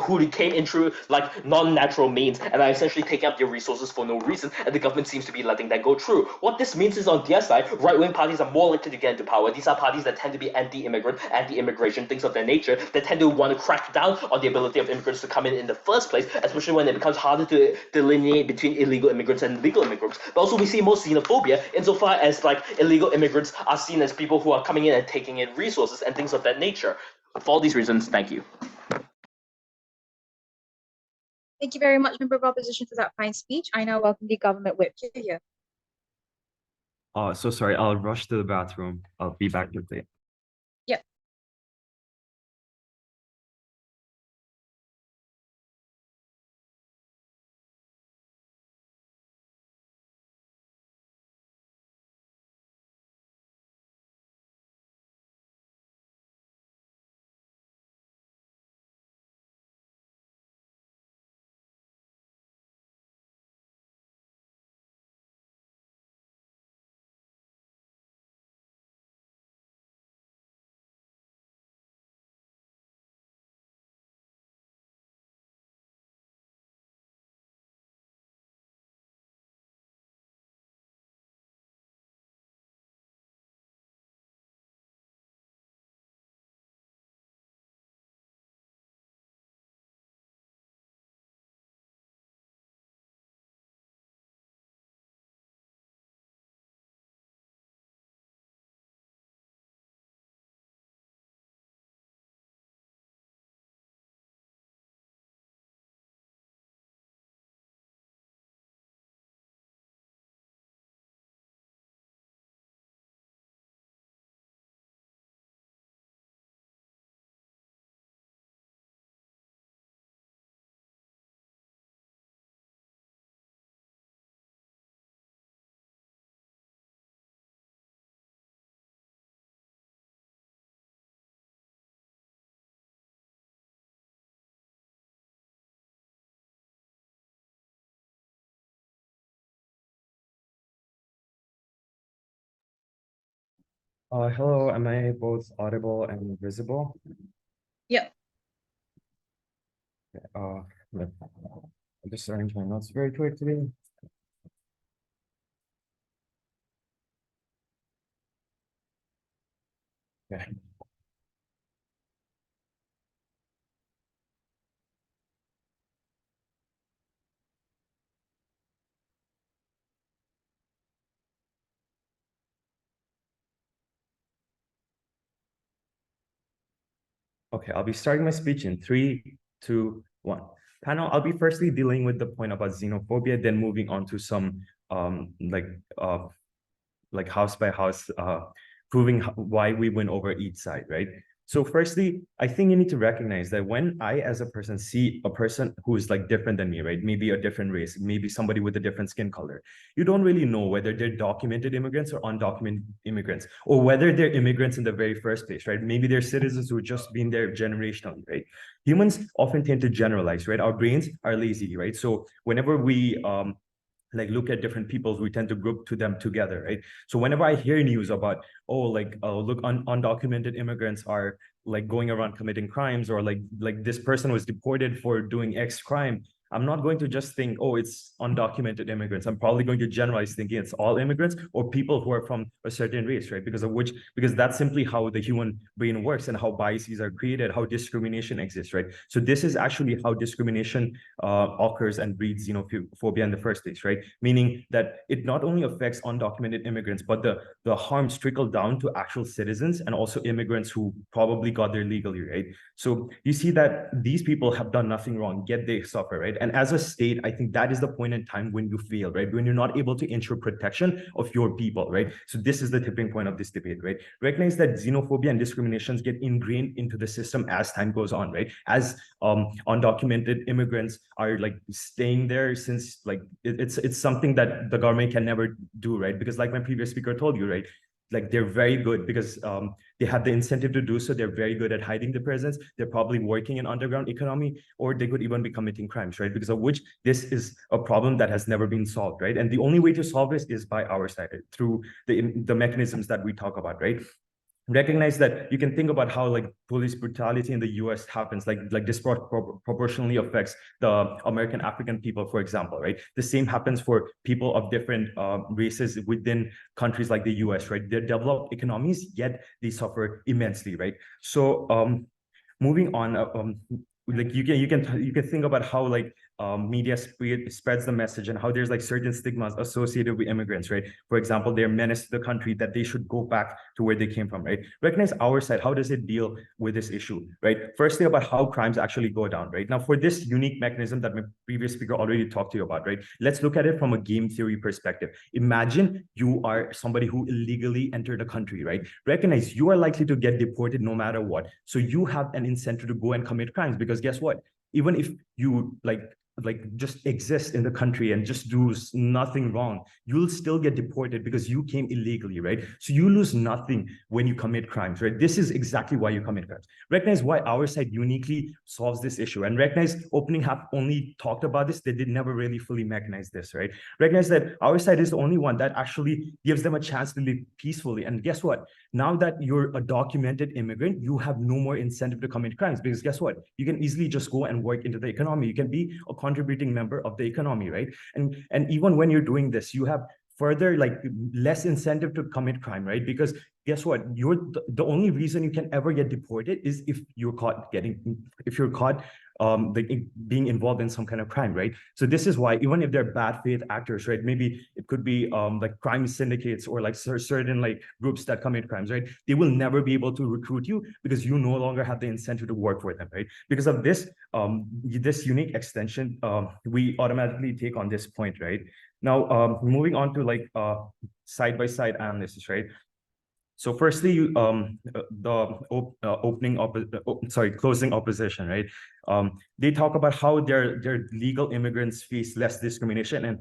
who came in through like non-natural means and are essentially taking up their resources for no reason, and the government seems to be letting that go through. What this means is on their side, right-wing parties are more likely to get into power. These are parties that tend to be anti-immigrant, anti-immigration, things of that nature, that tend to want to crack down on the ability of immigrants to come in the first place, especially when it becomes harder to delineate between illegal immigrants and legal immigrants. But also we see more xenophobia insofar as like illegal immigrants are seen as people who are coming in and taking in resources and things of that nature. For all these reasons, thank you. Thank you very much, Member of Opposition, for that fine speech. I now welcome the government whip here. So sorry, I'll rush to the bathroom. I'll be back with it. Yep. Hello, am I both audible and visible? Yep. I'll just arrange my notes very quickly. Okay. Okay, I'll be starting my speech in 3, 2, 1. Panel, I'll be firstly dealing with the point about xenophobia, then moving on to some like house by house proving why we win over each side, right? So firstly, I think you need to recognize that when I, as a person, see a person who is like different than me, right? Maybe a different race, maybe somebody with a different skin color, you don't really know whether they're documented immigrants or undocumented immigrants, or whether they're immigrants in the very first place, right? Maybe they're citizens who have just been there generationally, right? Humans often tend to generalize, right? Our brains are lazy, right? So whenever we like look at different peoples, we tend to group to them together, right? So whenever I hear news about, look, undocumented immigrants are like going around committing crimes, or like this person was deported for doing X crime, I'm not going to just think, oh, it's undocumented immigrants. I'm probably going to generalize thinking it's all immigrants or people who are from a certain race, right? Because that's simply how the human brain works and how biases are created, how discrimination exists, right? So this is actually how discrimination occurs and breeds xenophobia in the first place, right? Meaning that it not only affects undocumented immigrants, but the harms trickle down to actual citizens and also immigrants who probably got there legally, right? So you see that these people have done nothing wrong, yet they suffer, right? And as a state, I think that is the point in time when you fail, right? When you're not able to ensure protection of your people, right? So this is the tipping point of this debate, right? Recognize that xenophobia and discriminations get ingrained into the system as time goes on, right? As undocumented immigrants are like staying there since like it's something that the government can never do, right? Because like my previous speaker told you, right? Like they're very good because they have the incentive to do so. They're very good at hiding the presence. They're probably working in underground economy, or they could even be committing crimes, right? Because of which this is a problem that has never been solved, right? And the only way to solve this is by our side, through the mechanisms that we talk about, right? Recognize that you can think about how like police brutality in the US happens, like disproportionately affects the American African people, for example, right? The same happens for people of different races within countries like the US, right? They're developed economies, yet they suffer immensely, right? So moving on, like you can think about how like media spreads the message and how there's like certain stigmas associated with immigrants, right? For example, they're menace to the country, that they should go back to where they came from, right? Recognize our side, how does it deal with this issue, right? Firstly, about how crimes actually go down, right? Now, for this unique mechanism that my previous speaker already talked to you about, right? Let's look at it from a game theory perspective. Imagine you are somebody who illegally entered the country, right? Recognize you are likely to get deported no matter what. So you have an incentive to go and commit crimes, because guess what? Even if you like just exist in the country and just do nothing wrong, you'll still get deported because you came illegally, right? So you lose nothing when you commit crimes, right? This is exactly why you commit crimes. Recognize why our side uniquely solves this issue, and recognize opening have only talked about this, they did never really fully mechanize this, right? Recognize that our side is the only one that actually gives them a chance to live peacefully. And guess what? Now that you're a documented immigrant, you have no more incentive to commit crimes, because guess what? You can easily just go and work into the economy. You can be a contributing member of the economy, right? And even when you're doing this, you have further like less incentive to commit crime, right? Because guess what? You're the only reason you can ever get deported is if you're caught being involved in some kind of crime, right? So this is why even if they're bad faith actors, right? Maybe it could be like crime syndicates or like certain like groups that commit crimes, right? They will never be able to recruit you because you no longer have the incentive to work for them, right? Because of this, this unique extension, we automatically take on this point, right? Now, moving on to like side-by-side analysis, right? So firstly, closing opposition, right? They talk about how their legal immigrants face less discrimination and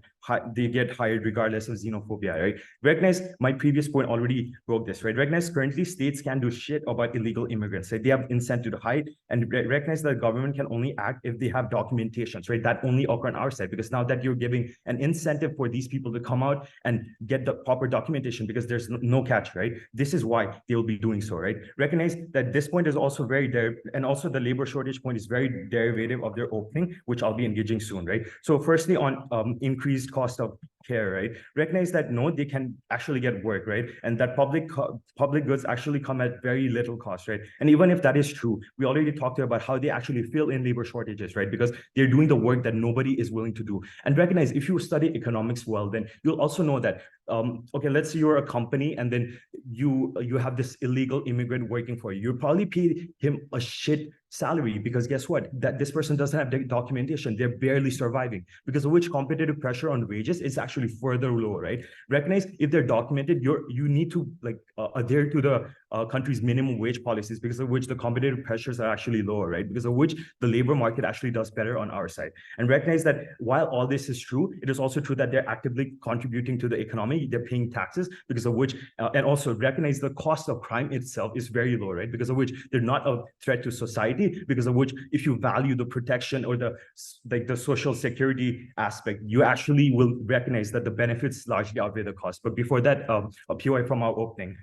they get hired regardless of xenophobia, right? Recognize my previous point already broke this, right? Recognize currently states can do shit about illegal immigrants, right? They have incentive to hide, and recognize that the government can only act if they have documentations, right? That only occur on our side, because now that you're giving an incentive for these people to come out and get the proper documentation, because there's no catch, right? This is why they will be doing so, right? Recognize that this point is also and also the labor shortage point is very derivative of their opening, which I'll be engaging soon, right? So firstly, on increased cost of care, right? Recognize that no, they can actually get work, right? And that public goods actually come at very little cost, right? And even if that is true, we already talked about how they actually fill in labor shortages, right? Because they're doing the work that nobody is willing to do. And recognize if you study economics well, then you'll also know that okay, let's say you're a company and then you have this illegal immigrant working for you. You'll probably pay him a shit salary, because guess what? That this person doesn't have the documentation. They're barely surviving, because of which competitive pressure on wages is actually further low, right? Recognize if they're documented, you need to like adhere to the country's minimum wage policies, because of which the competitive pressures are actually lower, right? Because of which the labor market actually does better on our side. And recognize that while all this is true, it is also true that they're actively contributing to the economy. They're paying taxes, because of which, and also recognize the cost of crime itself is very low, right? Because of which they're not a threat to society, because of which if you value the protection or the social security aspect, you actually will recognize that the benefits largely outweigh the cost. But before that, a POI from our opening.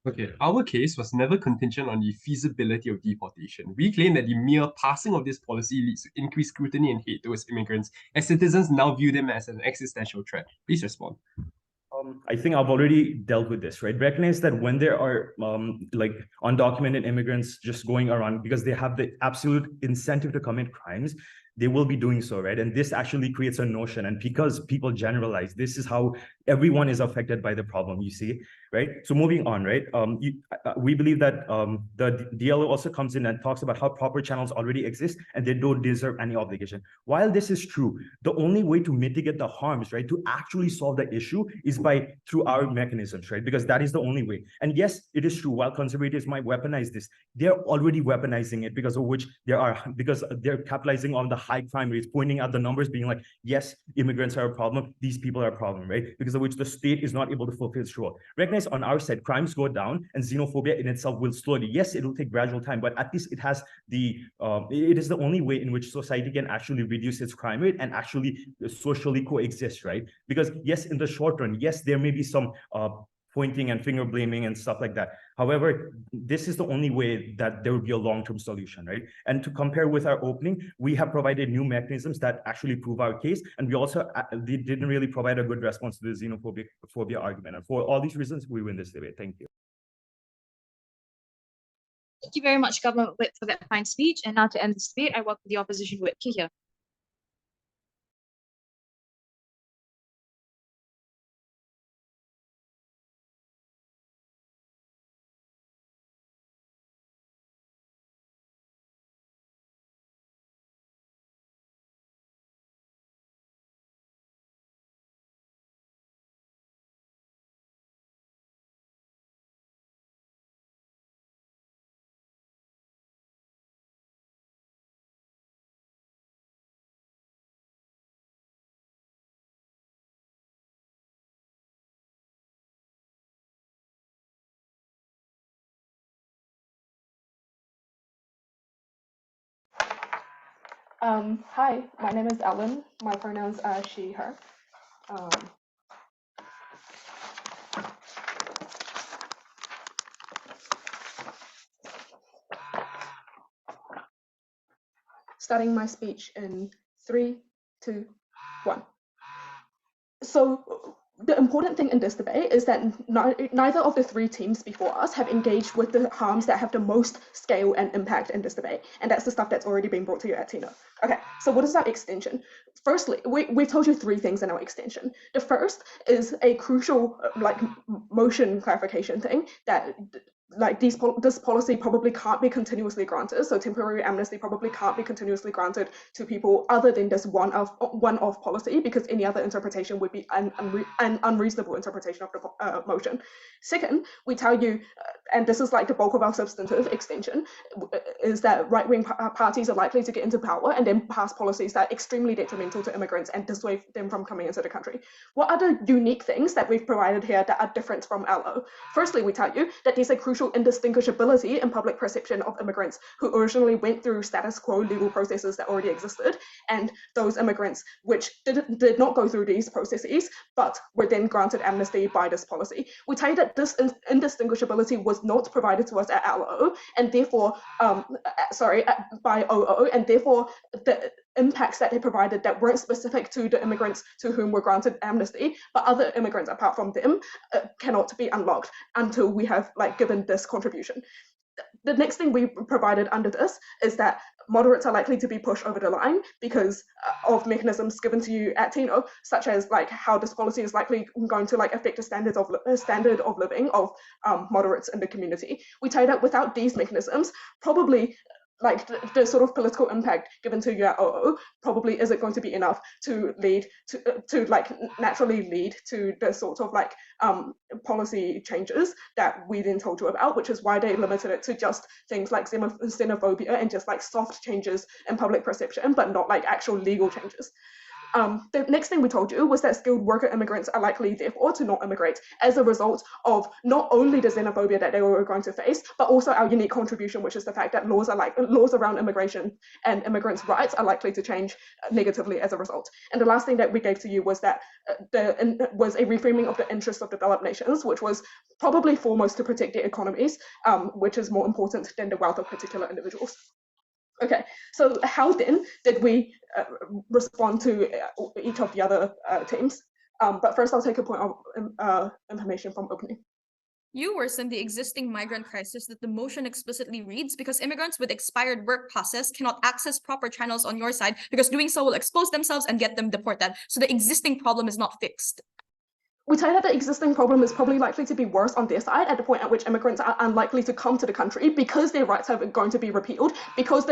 Okay, our case was never contingent on the feasibility of deportation. We claim that the mere passing of this policy leads to increased scrutiny and hate towards immigrants, as citizens now view them as an existential threat. Please respond. I think I've already dealt with this, right? Recognize that when there are like undocumented immigrants just going around because they have the absolute incentive to commit crimes, they will be doing so, right? And this actually creates a notion. And because people generalize, this is how everyone is affected by the problem, you see, right? So moving on, right? We believe that the DLO also comes in and talks about how proper channels already exist and they don't deserve any obligation. While this is true, the only way to mitigate the harms, right, to actually solve the issue is through our mechanisms, right? Because that is the only way. And yes, it is true, while conservatives might weaponize this, they're already weaponizing it, because they're capitalizing on the high crime rates, pointing out the numbers, being like, yes, immigrants are a problem, these people are a problem, right? Because of which the state is not able to fulfill its role. Recognize on our side, crimes go down and xenophobia in itself will slowly, yes, it will take gradual time, but at least it is the only way in which society can actually reduce its crime rate and actually socially coexist, right? Because yes, in the short run, yes, there may be some pointing and finger blaming and stuff like that. However, this is the only way that there will be a long-term solution, right? And to compare with our opening, we have provided new mechanisms that actually prove our case. And we also didn't really provide a good response to the xenophobia argument. And for all these reasons, we win this debate. Thank you. Thank you very much, Government Whip, for that fine speech. And now to end this debate, I welcome the Opposition Whip, Kihia. Hi, my name is Ellen. My pronouns are she, her. Starting my speech in 3, 2, 1. So the important thing in this debate is that neither of the three teams before us have engaged with the harms that have the most scale and impact in this debate. And that's the stuff that's already been brought to you at TINO. Okay, so what is our extension? Firstly, we've told you three things in our extension. The first is a crucial motion clarification thing that this policy probably can't be continuously granted. So temporary amnesty probably can't be continuously granted to people other than this one-off policy, because any other interpretation would be an unreasonable interpretation of the motion. Second, we tell you, and this is like the bulk of our substantive extension, is that right-wing parties are likely to get into power and then pass policies that are extremely detrimental to immigrants and dissuade them from coming into the country. What are the unique things that we've provided here that are different from LO? Firstly, we tell you that there's a crucial indistinguishability in public perception of immigrants who originally went through status quo legal processes that already existed, and those immigrants which did not go through these processes but were then granted amnesty by this policy. We tell you that this indistinguishability was not provided to us at LO, and therefore, by OO, and therefore the impacts that they provided that weren't specific to the immigrants to whom were granted amnesty, but other immigrants apart from them, cannot be unlocked until we have given this contribution. The next thing we provided under this is that moderates are likely to be pushed over the line because of mechanisms given to you at TINO, such as how this policy is likely going to affect the standard of living of moderates in the community. We tell you that without these mechanisms, probably the sort of political impact given to you at OO probably isn't going to be enough to lead to naturally lead to the sort of policy changes that we then told you about, which is why they limited it to just things like xenophobia and just soft changes in public perception, but not actual legal changes. The next thing we told you was that skilled worker immigrants are likely, therefore, to not immigrate as a result of not only the xenophobia that they were going to face, but also our unique contribution, which is the fact that laws around immigration and immigrants' rights are likely to change negatively as a result. And the last thing that we gave to you was that was a reframing of the interests of developed nations, which was probably foremost to protect their economies, which is more important than the wealth of particular individuals. Okay, so how then did we respond to each of the other teams? But first I'll take a point of information from opening. You worsen the existing migrant crisis that the motion explicitly reads because immigrants with expired work passes cannot access proper channels on your side because doing so will expose themselves and get them deported. So the existing problem is not fixed. We tell you that the existing problem is probably likely to be worse on their side at the point at which immigrants are unlikely to come to the country because their rights are going to be repealed, because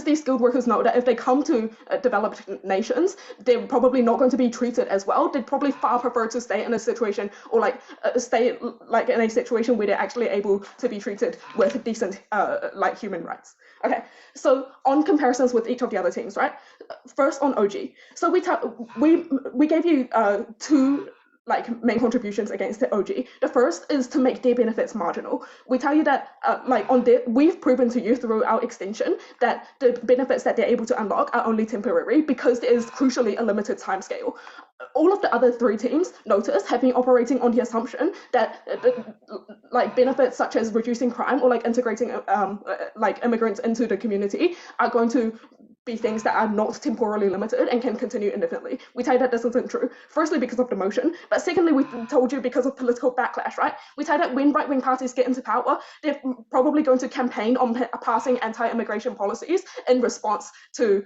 these skilled workers know that if they come to developed nations, they're probably not going to be treated as well. They'd probably far prefer to stay in a situation or stay in a situation where they're actually able to be treated with decent human rights. Okay, so on comparisons with each of the other teams, right? First on OG. So we gave you two main contributions against the OG. The first is to make their benefits marginal. We tell you that we've proven to you through our extension that the benefits that they're able to unlock are only temporary because there is crucially a limited timescale. All of the other three teams, notice, have been operating on the assumption that benefits such as reducing crime or integrating immigrants into the community are going to be things that are not temporally limited and can continue indefinitely. We tell you that this isn't true. Firstly, because of the motion, but secondly, we told you because of political backlash, right? We tell you that when right-wing parties get into power, they're probably going to campaign on passing anti-immigration policies in response to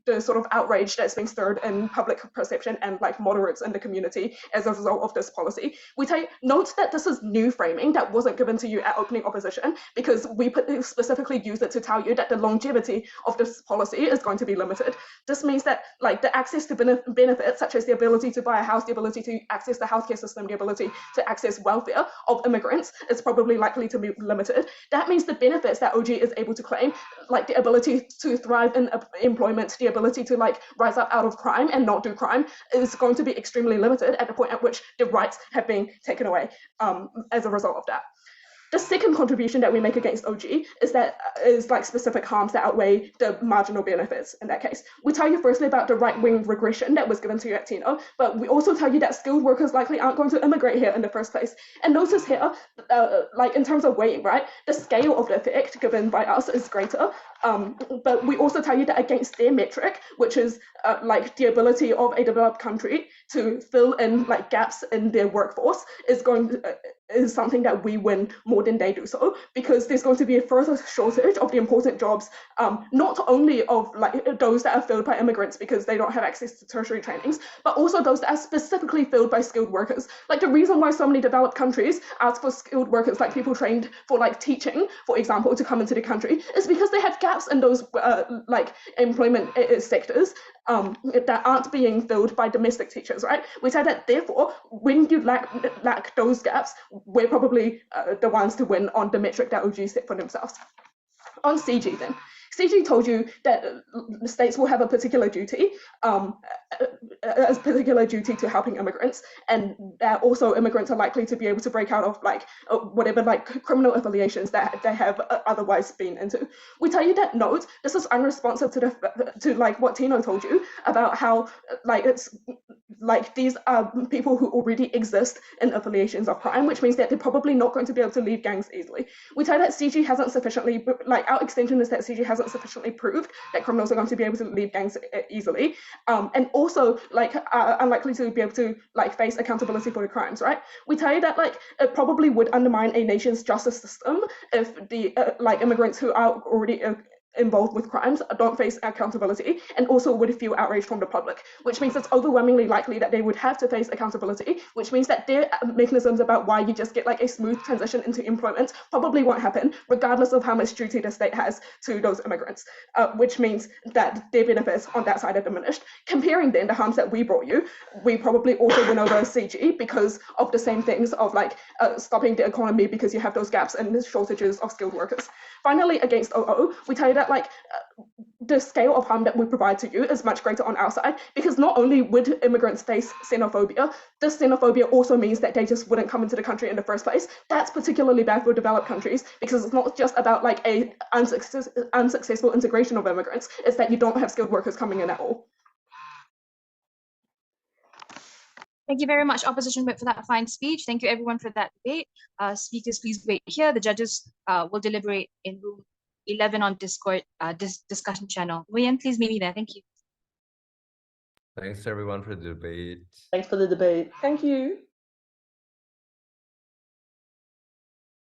the sort of outrage that's being stirred in public perception and moderates in the community as a result of this policy. We note that this is new framing that wasn't given to you at opening opposition because we specifically used it to tell you that the longevity of this policy is going to be limited. This means that the access to benefits such as the ability to buy a house, the ability to access the healthcare system, the ability to access welfare of immigrants is probably likely to be limited. That means the benefits that OG is able to claim, the ability to thrive in employment, the ability to rise up out of crime and not do crime, is going to be extremely limited at the point at which the rights have been taken away as a result of that. The second contribution that we make against OG is specific harms that outweigh the marginal benefits in that case. We tell you firstly about the right-wing regression that was given to you at Tino, but we also tell you that skilled workers likely aren't going to immigrate here in the first place. And notice here, in terms of weighting, right, the scale of the effect given by us is greater. But we also tell you that against their metric, which is the ability of a developed country to fill in gaps in their workforce, is something that we win more than they do so, because there's going to be a further shortage of the important jobs, not only of those that are filled by immigrants because they don't have access to tertiary trainings, but also those that are specifically filled by skilled workers. The reason why so many developed countries ask for skilled workers, people trained for teaching, for example, to come into the country, is because they have gaps in those employment sectors that aren't being filled by domestic teachers, right? We say that therefore, when you lack those gaps, we're probably the ones to win on the metric that OG set for themselves. On CG then. CG told you that states will have a particular duty, to helping immigrants, and that also immigrants are likely to be able to break out of whatever criminal affiliations that they have otherwise been into. We tell you that note, this is unresponsive to what Tino told you about how it's these are people who already exist in affiliations of crime, which means that they're probably not going to be able to leave gangs easily. We tell you that CG hasn't sufficiently, our extension is that CG hasn't sufficiently proved that criminals are going to be able to leave gangs easily, and also are unlikely to be able to face accountability for the crimes, right? We tell you that it probably would undermine a nation's justice system if the immigrants who are already involved with crimes don't face accountability, and also would feel outrage from the public, which means it's overwhelmingly likely that they would have to face accountability, which means that their mechanisms about why you just get a smooth transition into employment probably won't happen, regardless of how much duty the state has to those immigrants, which means that their benefits on that side are diminished. Comparing then the harms that we brought you, we probably also win over CG because of the same things of stopping the economy because you have those gaps and shortages of skilled workers. Finally, against OO, we tell you that the scale of harm that we provide to you is much greater on our side, because not only would immigrants face xenophobia, this xenophobia also means that they just wouldn't come into the country in the first place. That's particularly bad for developed countries, because it's not just about a unsuccessful integration of immigrants, it's that you don't have skilled workers coming in at all. Thank you very much, Opposition Whip, for that fine speech. Thank you, everyone, for that debate. Speakers, please wait here. The judges will deliberate in room 11 on Discord discussion channel. Nguyen, please meet me there. Thank you. Thanks everyone for the debate. Thanks for the debate. Thank you.